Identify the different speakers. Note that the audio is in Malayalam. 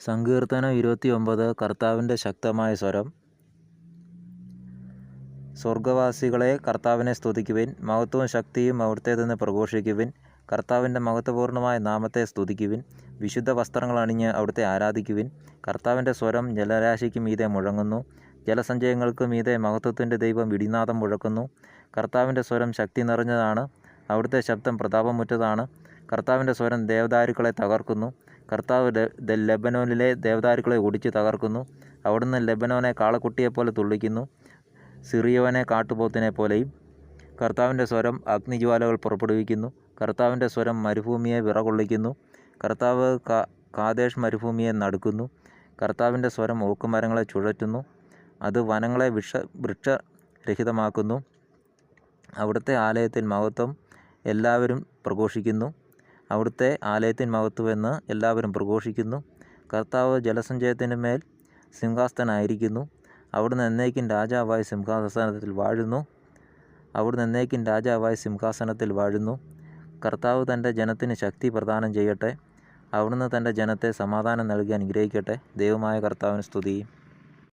Speaker 1: സങ്കീർത്തനം 29. കർത്താവിൻ്റെ ശക്തമായ സ്വരം. സ്വർഗവാസികളെ കർത്താവിനെ സ്തുതിക്കുവിൻ, മഹത്വവും ശക്തിയും അവിടുത്തേതെന്ന് പ്രഘോഷിക്കുവിൻ. കർത്താവിൻ്റെ മഹത്വപൂർണ്ണമായ നാമത്തെ സ്തുതിക്കുവിൻ, വിശുദ്ധ വസ്ത്രങ്ങൾ അണിഞ്ഞ് അവിടുത്തെ ആരാധിക്കുവിൻ. കർത്താവിൻ്റെ സ്വരം ജലരാശിക്ക് മീതെ മുഴങ്ങുന്നു, ജലസഞ്ചയങ്ങൾക്ക് മീതെ മഹത്വത്തിൻ്റെ ദൈവം ഇടിനാദം മുഴക്കുന്നു. കർത്താവിൻ്റെ സ്വരം ശക്തി നിറഞ്ഞതാണ്, അവിടുത്തെ ശബ്ദം പ്രതാപമുറ്റതാണ്. കർത്താവിൻ്റെ സ്വരം ദേവദാരുക്കളെ തകർക്കുന്നു. കർത്താവ് ലെബനോനിലെ ദേവദാരുക്കളെ ഒടിച്ച് തകർക്കുന്നു. അവിടുന്ന് ലെബനോനെ കാളക്കുട്ടിയെപ്പോലെ തുള്ളിക്കുന്നു, സിറിയോനെ കാട്ടുപോത്തിനെ പോലെയും. കർത്താവിൻ്റെ സ്വരം അഗ്നിജ്വാലകൾ പുറപ്പെടുവിക്കുന്നു. കർത്താവിൻ്റെ സ്വരം മരുഭൂമിയെ വിറകൊള്ളിക്കുന്നു. കർത്താവ് കാദേശ് മരുഭൂമിയെ നടുക്കുന്നു. കർത്താവിൻ്റെ സ്വരം ഓക്കുമരങ്ങളെ ചുഴറ്റുന്നു, അത് വനങ്ങളെ വൃക്ഷരഹിതമാക്കുന്നു. അവിടുത്തെ ആലയത്തിൽ മഹത്വം എല്ലാവരും പ്രഘോഷിക്കുന്നു. അവിടുത്തെ ആലയത്തിൻ മഹത്വമെന്ന് എല്ലാവരും പ്രഘോഷിക്കുന്നു. കർത്താവ് ജലസഞ്ചയത്തിൻ്റെ മേൽ സിംഹാസനനായിരിക്കുന്നു. അവിടുന്ന് എന്നേക്കും രാജാവായി സിംഹാസനത്തിൽ വാഴുന്നു. അവിടുന്ന് എന്നേക്കും രാജാവായി സിംഹാസനത്തിൽ വാഴുന്നു. കർത്താവ് തൻ്റെ ജനത്തിന് ശക്തി പ്രദാനം ചെയ്യട്ടെ. അവിടുന്ന് തൻ്റെ ജനത്തെ സമാധാനം നൽകി അനുഗ്രഹിക്കട്ടെ. ദൈവമായ കർത്താവിന് സ്തുതി.